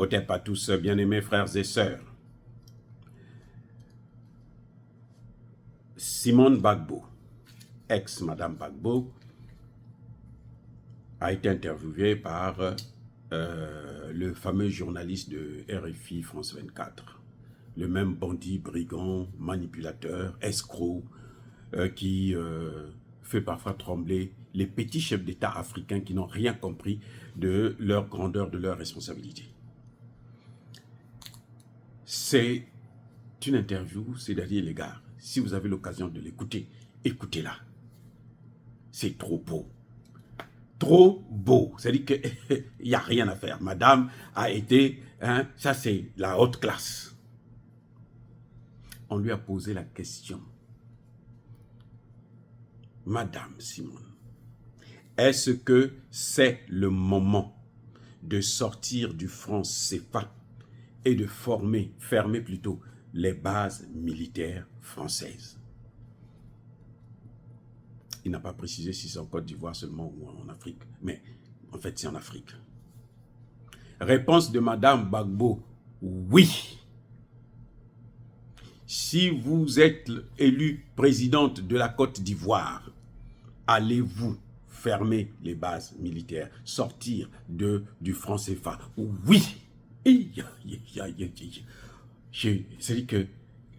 Otep à tous, bien-aimés frères et sœurs. Simone Gbagbo, ex-Madame Gbagbo, a été interviewée par le fameux journaliste de RFI France 24, le même bandit, brigand, manipulateur, escroc, qui fait parfois trembler les petits chefs d'État africains qui n'ont rien compris de leur grandeur, de leur responsabilité. C'est une interview, c'est-à-dire les gars, si vous avez l'occasion de l'écouter, écoutez-la. C'est trop beau. Trop beau. C'est-à-dire qu'il n'y a rien à faire. Madame a été, ça c'est la haute classe. On lui a posé la question. Madame Simone, est-ce que c'est le moment de sortir du franc CFA et de fermer plutôt les bases militaires françaises? Il n'a pas précisé si c'est en Côte d'Ivoire seulement ou en Afrique, mais en fait c'est en Afrique. Réponse de Madame Gbagbo, oui. Si vous êtes élue présidente de la Côte d'Ivoire, allez-vous fermer les bases militaires, sortir du franc CFA? Oui. C'est-à-dire que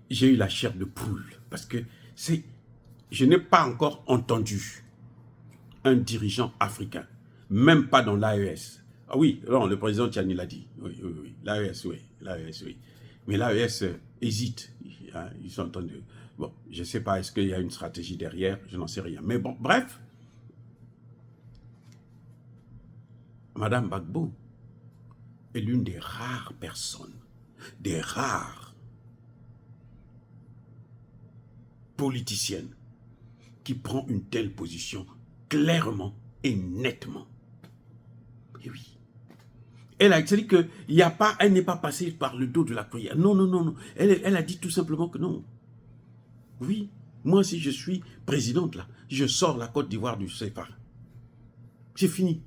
j'ai eu la chair de poule, parce que je n'ai pas encore entendu un dirigeant africain, même pas dans l'AES. Ah oui, non, le président Tiani l'a dit. Oui, l'AES, oui. Mais l'AES hésite. Ils sont en train de... Bon, je ne sais pas, est-ce qu'il y a une stratégie derrière? Je n'en sais rien. Mais bon, bref. Madame Gbagbo est l'une des rares personnes, des rares politiciennes qui prend une telle position clairement et nettement. Et oui. Elle a dit que elle n'est pas passée par le dos de la cuillère. Non, non, non, non. Elle a dit tout simplement que non. Oui, moi si je suis présidente là, je sors la Côte d'Ivoire du CFA. C'est fini.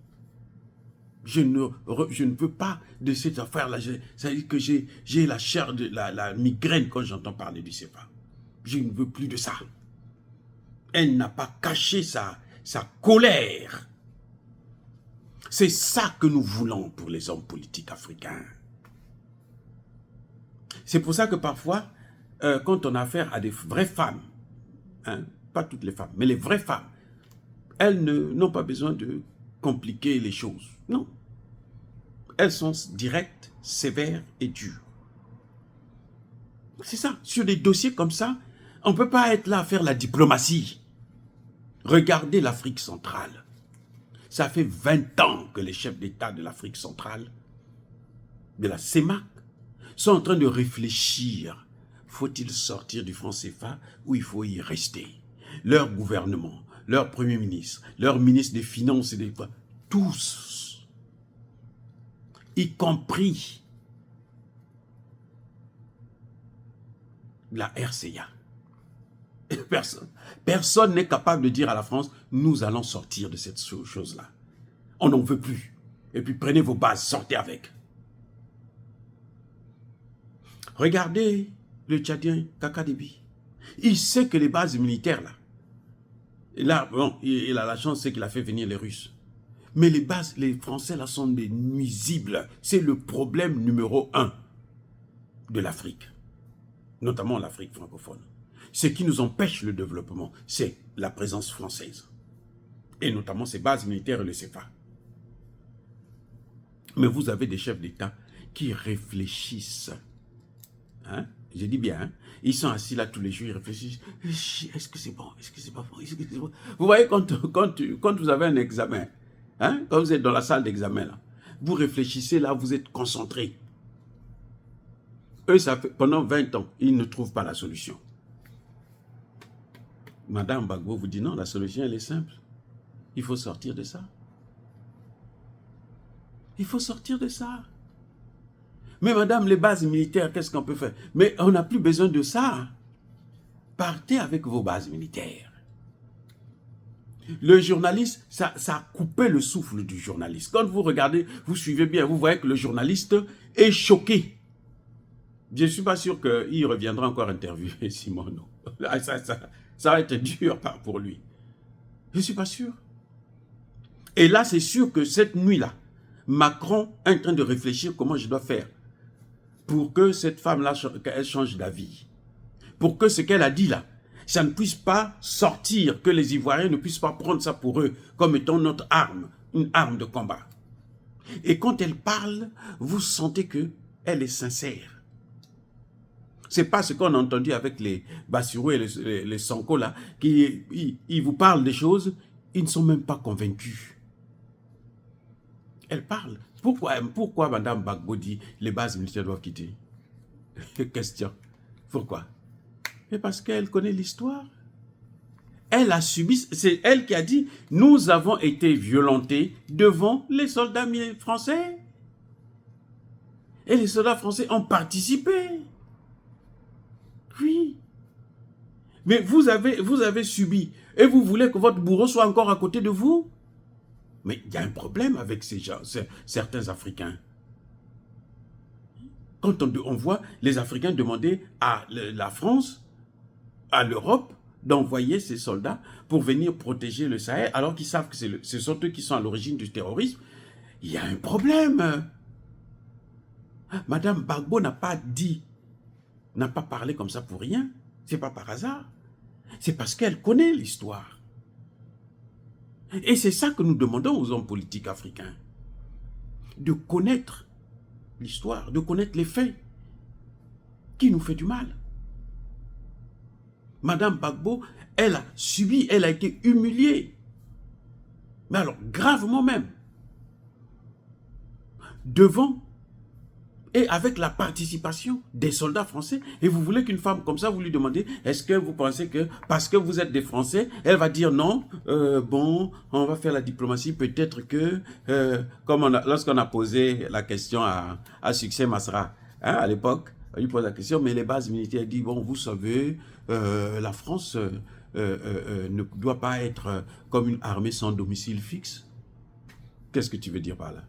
Je ne veux pas de cette affaire-là. Ça veut dire que j'ai la chair de la migraine quand j'entends parler du CFA. Je ne veux plus de ça. Elle n'a pas caché sa colère. C'est ça que nous voulons pour les hommes politiques africains. C'est pour ça que parfois, quand on a affaire à des vraies femmes, pas toutes les femmes, mais les vraies femmes, elles n'ont pas besoin de compliquer les choses. Non. Elles sont directes, sévères et dures. C'est ça. Sur des dossiers comme ça, on ne peut pas être là à faire la diplomatie. Regardez l'Afrique centrale. Ça fait 20 ans que les chefs d'État de l'Afrique centrale, de la CEMAC, sont en train de réfléchir. Faut-il sortir du franc CFA ou il faut y rester? Leur gouvernement, leur premier ministre, leur ministre des Finances et des... tous, y compris la RCA. Personne n'est capable de dire à la France, nous allons sortir de cette chose-là. On n'en veut plus. Et puis prenez vos bases, sortez avec. Regardez le Tchadien Kaka Déby. Il sait que les bases militaires là, bon, il a la chance, c'est qu'il a fait venir les Russes. Mais les Français là sont des nuisibles. C'est le problème numéro 1 de l'Afrique. Notamment l'Afrique francophone. Ce qui nous empêche le développement, c'est la présence française. Et notamment ces bases militaires et le CFA. Mais vous avez des chefs d'État qui réfléchissent. Je dis bien, ils sont assis là tous les jours, ils réfléchissent. Est-ce que c'est bon? Est-ce que c'est pas bon? Est-ce que c'est bon? Vous voyez, quand vous avez un examen, quand vous êtes dans la salle d'examen, là, vous réfléchissez là, vous êtes concentrés. Eux, ça fait, pendant 20 ans, ils ne trouvent pas la solution. Madame Gbagbo vous dit non, la solution elle est simple. Il faut sortir de ça. Il faut sortir de ça. Mais madame, les bases militaires, qu'est-ce qu'on peut faire? Mais on n'a plus besoin de ça. Partez avec vos bases militaires. Le journaliste, ça a coupé le souffle du journaliste. Quand vous regardez, vous suivez bien, vous voyez que le journaliste est choqué. Je ne suis pas sûr qu'il reviendra encore interviewer Simono. Ça va être dur pour lui. Je ne suis pas sûr. Et là, c'est sûr que cette nuit-là, Macron est en train de réfléchir comment je dois faire pour que cette femme-là, qu'elle change d'avis. Pour que ce qu'elle a dit là, ça ne puisse pas sortir, que les Ivoiriens ne puissent pas prendre ça pour eux comme étant notre arme, une arme de combat. Et quand elle parle, vous sentez qu'elle est sincère. C'est pas ce qu'on a entendu avec les Bassirou et les Sonko là, ils vous parlent des choses, ils ne sont même pas convaincus. Elle parle. Pourquoi Mme Gbagbo dit les bases militaires doivent quitter? Question. Pourquoi? Mais parce qu'elle connaît l'histoire. Elle a subi, c'est elle qui a dit, nous avons été violentés devant les soldats français. Et les soldats français ont participé. Oui. Mais vous avez subi. Et vous voulez que votre bourreau soit encore à côté de vous? Mais il y a un problème avec ces gens, certains Africains. Quand on voit les Africains demander à la France, à l'Europe, d'envoyer ces soldats pour venir protéger le Sahel, alors qu'ils savent que ce sont eux qui sont à l'origine du terrorisme, il y a un problème. Madame Gbagbo n'a pas parlé comme ça pour rien. C'est pas par hasard. C'est parce qu'elle connaît l'histoire. Et c'est ça que nous demandons aux hommes politiques africains. De connaître l'histoire, de connaître les faits qui nous fait du mal. Madame Gbagbo, elle a subi, elle a été humiliée. Mais alors, gravement même. Devant et avec la participation des soldats français. Et vous voulez qu'une femme comme ça, vous lui demandez, est-ce que vous pensez que, parce que vous êtes des Français, elle va dire non, bon, on va faire la diplomatie, peut-être que, comme lorsqu'on a posé la question à Succès Masra, hein, à l'époque, on lui pose la question, mais les bases militaires disent, bon, vous savez, la France ne doit pas être comme une armée sans domicile fixe. Qu'est-ce que tu veux dire par là?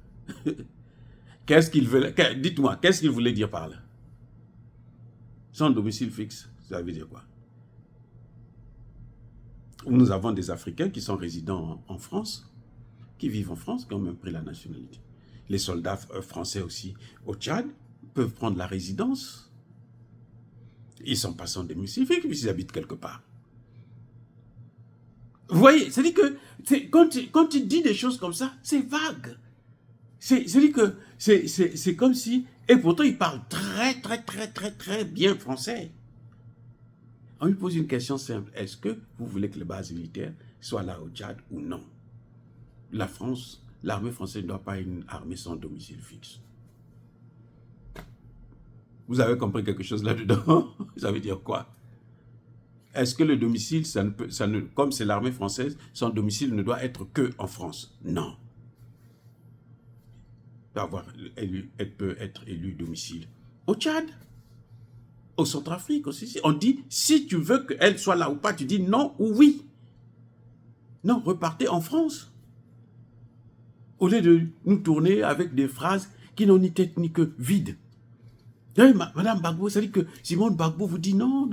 Qu'est-ce qu'il veut? Dites-moi, qu'est-ce qu'il voulait dire par là? Sans domicile fixe, ça veut dire quoi? Nous avons des Africains qui sont résidents en France, qui vivent en France, qui ont même pris la nationalité. Les soldats français aussi au Tchad peuvent prendre la résidence. Ils ne sont pas sans domicile fixe, puisqu'ils habitent quelque part. Vous voyez, c'est-à-dire que quand il dit des choses comme ça, c'est vague. C'est-à-dire que c'est comme si... Et pourtant, il parle très bien français. On lui pose une question simple. Est-ce que vous voulez que les bases militaires soient là au Tchad ou non? La France, l'armée française ne doit pas être une armée sans domicile fixe. Vous avez compris quelque chose là-dedans? Ça veut dire quoi? Est-ce que le domicile, comme c'est l'armée française, son domicile ne doit être que en France? Non. Elle peut être élue domicile au Tchad, au Centrafrique aussi. On dit, si tu veux qu'elle soit là ou pas, tu dis non ou oui. Non, repartez en France. Au lieu de nous tourner avec des phrases qui n'ont ni tête ni queue, vides. Madame Gbagbo, ça dit que Simone Gbagbo vous dit non,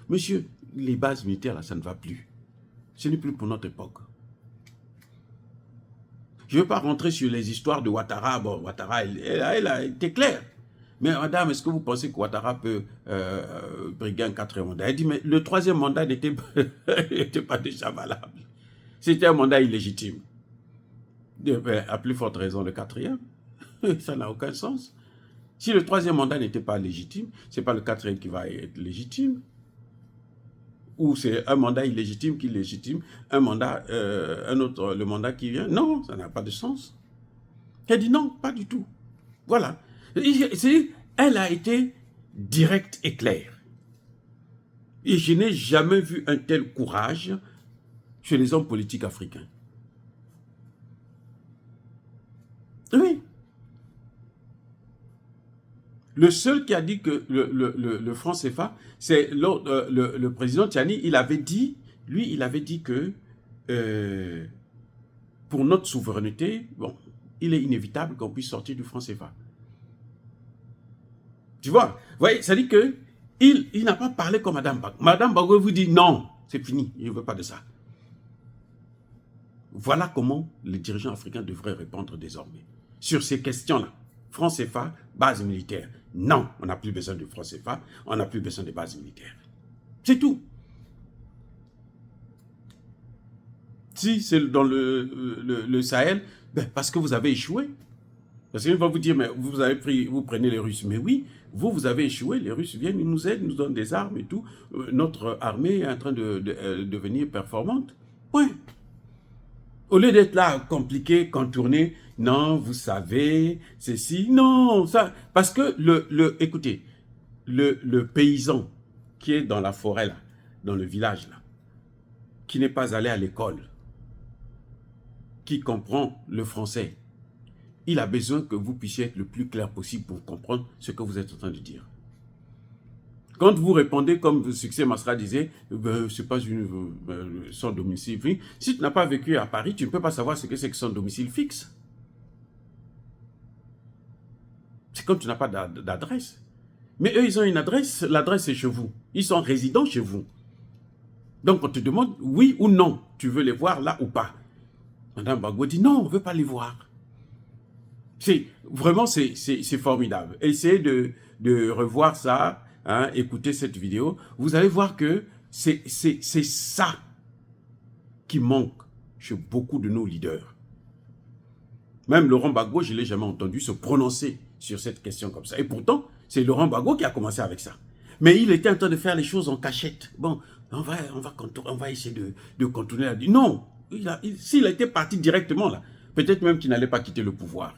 monsieur, les bases militaires, là, ça ne va plus. Ce n'est plus pour notre époque. Je ne veux pas rentrer sur les histoires de Ouattara. Bon, Ouattara, elle a été claire. Mais madame, est-ce que vous pensez que Ouattara peut briguer un quatrième mandat? Elle dit, mais le troisième mandat n'était pas déjà valable. C'était un mandat illégitime. À plus forte raison, le quatrième. Ça n'a aucun sens. Si le troisième mandat n'était pas légitime, ce n'est pas le quatrième qui va être légitime. Ou c'est un mandat illégitime qui légitime un mandat, un autre, le mandat qui vient. Non, ça n'a pas de sens. Elle dit non, pas du tout. Voilà. Elle a été directe et claire. Et je n'ai jamais vu un tel courage chez les hommes politiques africains. Oui. Le seul qui a dit que le franc CFA, c'est le président Tiani, il avait dit que pour notre souveraineté, bon, il est inévitable qu'on puisse sortir du franc CFA. Tu vois, vous voyez, ça dit que il n'a pas parlé comme Madame Gbagbo. Madame Gbagbo vous dit non, c'est fini, il ne veut pas de ça. Voilà comment les dirigeants africains devraient répondre désormais sur ces questions-là. Franc CFA, base militaire. Non, on n'a plus besoin de franc CFA, on n'a plus besoin de base militaire. C'est tout. Si c'est dans le Sahel, ben parce que vous avez échoué. Parce qu'il va vous dire, mais vous prenez les Russes. Mais oui, vous avez échoué, les Russes viennent, ils nous aident, ils nous donnent des armes et tout. Notre armée est en train de devenir performante. Ouais. Au lieu d'être là, compliqué, contourné, non, vous savez, ceci, non, ça. Parce que, écoutez, le paysan qui est dans la forêt, là, dans le village, là, qui n'est pas allé à l'école, qui comprend le français, il a besoin que vous puissiez être le plus clair possible pour comprendre ce que vous êtes en train de dire. Quand vous répondez comme Succès Masra disait, c'est pas son domicile fixe. Si tu n'as pas vécu à Paris, tu ne peux pas savoir ce que c'est que son domicile fixe. C'est comme tu n'as pas d'adresse. Mais eux, ils ont une adresse, l'adresse est chez vous. Ils sont résidents chez vous. Donc on te demande oui ou non, tu veux les voir là ou pas. Madame Gbagbo dit non, on ne veut pas les voir. Vraiment, c'est formidable. Essayez de revoir ça, hein, écoutez cette vidéo. Vous allez voir que c'est ça qui manque chez beaucoup de nos leaders. Même Laurent Gbagbo, je ne l'ai jamais entendu se prononcer sur cette question comme ça. Et pourtant, c'est Laurent Gbagbo qui a commencé avec ça. Mais il était en train de faire les choses en cachette. Bon, on va essayer de contourner la... Non, s'il était parti directement là, peut-être même qu'il n'allait pas quitter le pouvoir.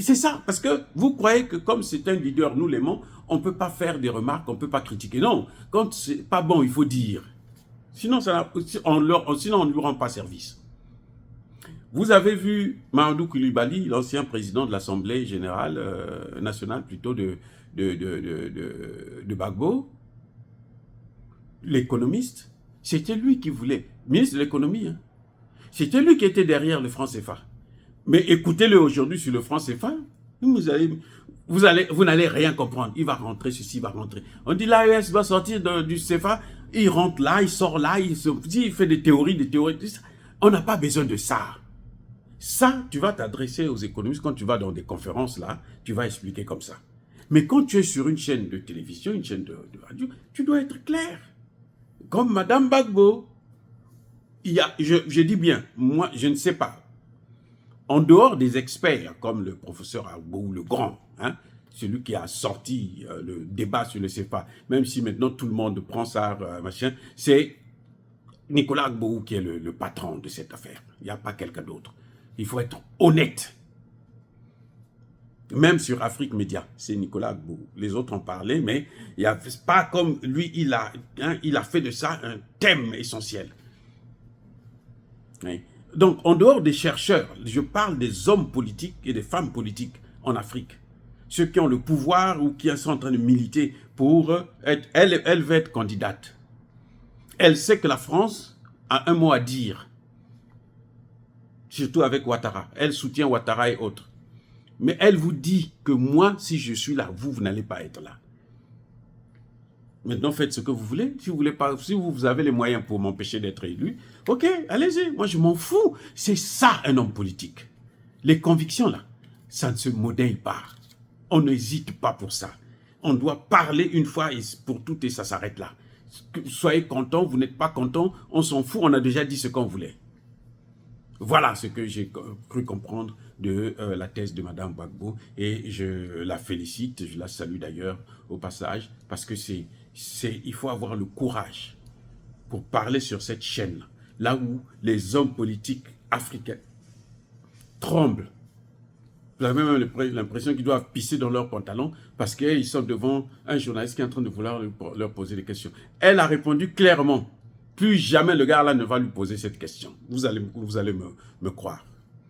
C'est ça, parce que vous croyez que comme c'est un leader, nous l'aimons, on ne peut pas faire des remarques, on ne peut pas critiquer. Non, quand c'est pas bon, il faut dire. Sinon, on ne lui rend pas service. Vous avez vu Mahamadou Koulibaly, l'ancien président de l'Assemblée générale nationale, plutôt de Gbagbo, l'économiste, c'était lui qui voulait, ministre de l'économie, hein, c'était lui qui était derrière le franc CFA. Mais écoutez-le aujourd'hui sur le franc CFA, vous n'allez rien comprendre. Il va rentrer, ceci va rentrer. On dit l'AES doit sortir du CFA, il rentre là, il sort là, il fait des théories. On n'a pas besoin de ça. Ça, tu vas t'adresser aux économistes quand tu vas dans des conférences là, tu vas expliquer comme ça. Mais quand tu es sur une chaîne de télévision, une chaîne de radio, tu dois être clair. Comme Madame Gbagbo. Je dis bien, moi, je ne sais pas. En dehors des experts, comme le professeur Gbagbo, le grand, hein, celui qui a sorti le débat sur le CFA, même si maintenant tout le monde prend ça, machin, c'est Nicolas Gbagbo qui est le patron de cette affaire. Il n'y a pas quelqu'un d'autre. Il faut être honnête. Même sur Afrique Média, c'est Nicolas Gbagbo. Les autres en parlaient, mais il y a pas comme lui, il a fait de ça un thème essentiel. Oui. Donc, en dehors des chercheurs, je parle des hommes politiques et des femmes politiques en Afrique. Ceux qui ont le pouvoir ou qui sont en train de militer pour être... Elle veut être candidate. Elle sait que la France a un mot à dire. Surtout avec Ouattara. Elle soutient Ouattara et autres. Mais elle vous dit que moi, si je suis là, vous n'allez pas être là. Maintenant, faites ce que vous voulez. Si vous voulez pas, si vous avez les moyens pour m'empêcher d'être élu, ok, allez-y. Moi, je m'en fous. C'est ça, un homme politique. Les convictions, là, ça ne se modèle pas. On n'hésite pas pour ça. On doit parler une fois pour toutes et ça s'arrête là. Soyez contents, vous n'êtes pas contents, on s'en fout, on a déjà dit ce qu'on voulait. Voilà ce que j'ai cru comprendre de la thèse de Madame Gbagbo et je la félicite, je la salue d'ailleurs au passage parce que il faut avoir le courage pour parler sur cette chaîne là où les hommes politiques africains tremblent. Vous avez même l'impression qu'ils doivent pisser dans leurs pantalons parce qu'ils sont devant un journaliste qui est en train de vouloir leur poser des questions. Elle a répondu clairement. Plus jamais le gars là ne va lui poser cette question. Vous allez me croire.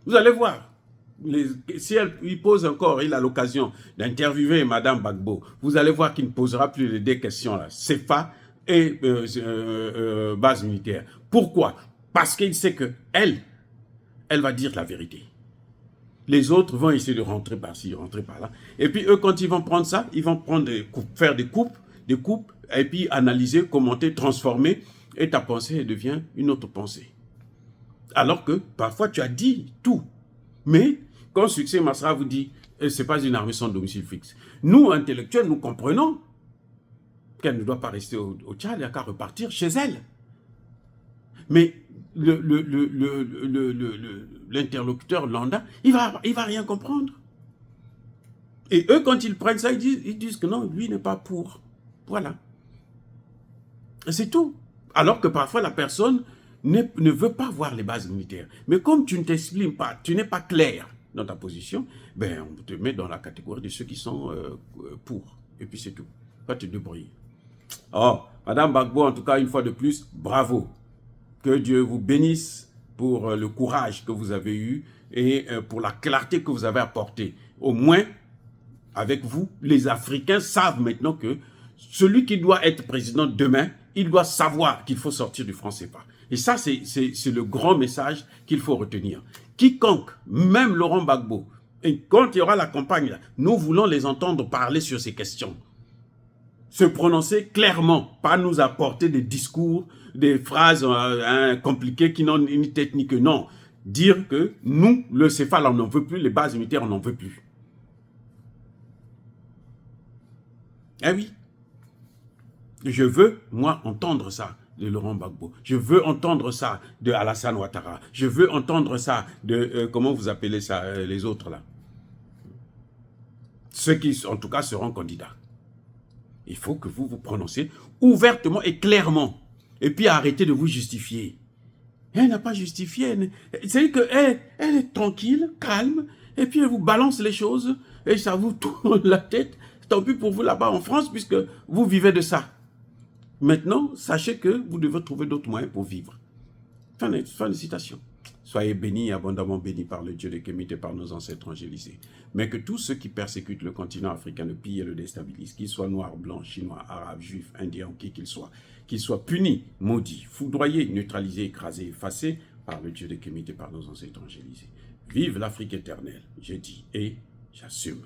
Vous allez voir. Si il pose encore, il a l'occasion d'interviewer Madame Gbagbo, vous allez voir qu'il ne posera plus les deux questions là. CFA, et base militaire. Pourquoi? Parce qu'il sait que elle va dire la vérité. Les autres vont essayer de rentrer par-ci, rentrer par-là. Et puis eux, quand ils vont prendre ça, ils vont prendre faire des coupes, et puis analyser, commenter, transformer, et ta pensée devient une autre pensée. Alors que parfois tu as dit tout. Mais quand Succès Masra vous dit, c'est pas une armée sans domicile fixe. Nous, intellectuels, nous comprenons qu'elle ne doit pas rester au Tchad, il n'y a qu'à repartir chez elle. Mais l'interlocuteur lambda, il va rien comprendre. Et eux, quand ils prennent ça, ils disent que non, lui n'est pas pour. Voilà. C'est tout. Alors que parfois, la personne ne veut pas voir les bases militaires. Mais comme tu ne t'exprimes pas, tu n'es pas clair dans ta position, ben on te met dans la catégorie de ceux qui sont pour. Et puis c'est tout. Pas te débrouiller. Oh, Madame Gbagbo, en tout cas, une fois de plus, bravo. Que Dieu vous bénisse pour le courage que vous avez eu et pour la clarté que vous avez apportée. Au moins, avec vous, les Africains savent maintenant que celui qui doit être président demain, il doit savoir qu'il faut sortir du franc CFA. Et ça, c'est le grand message qu'il faut retenir. Quiconque, même Laurent Gbagbo, et quand il y aura la campagne, nous voulons les entendre parler sur ces questions. Se prononcer clairement, pas nous apporter des discours, des phrases compliquées qui n'ont ni tête ni queue. Non, dire que nous, le CFA, on n'en veut plus, les bases militaires, on n'en veut plus. Eh oui. Je veux, moi, entendre ça de Laurent Gbagbo. Je veux entendre ça de Alassane Ouattara. Je veux entendre ça de, comment vous appelez ça, les autres là. Ceux qui, en tout cas, seront candidats. Il faut que vous vous prononcez ouvertement et clairement. Et puis arrêtez de vous justifier. Elle n'a pas justifié. C'est qu'elle est tranquille, calme, et puis elle vous balance les choses, et ça vous tourne la tête. Tant pis pour vous là-bas en France, puisque vous vivez de ça. Maintenant, sachez que vous devez trouver d'autres moyens pour vivre. Fin de citation. Soyez bénis, abondamment bénis par le Dieu de Kémite et par nos ancêtres angélisés. Mais que tous ceux qui persécutent le continent africain, le pillent et le déstabilisent, qu'ils soient noirs, blancs, chinois, arabes, juifs, indiens, qui qu'ils soient punis, maudits, foudroyés, neutralisés, écrasés, effacés par le Dieu de Kémite et par nos ancêtres angélisés. Vive l'Afrique éternelle, j'ai dit et j'assume.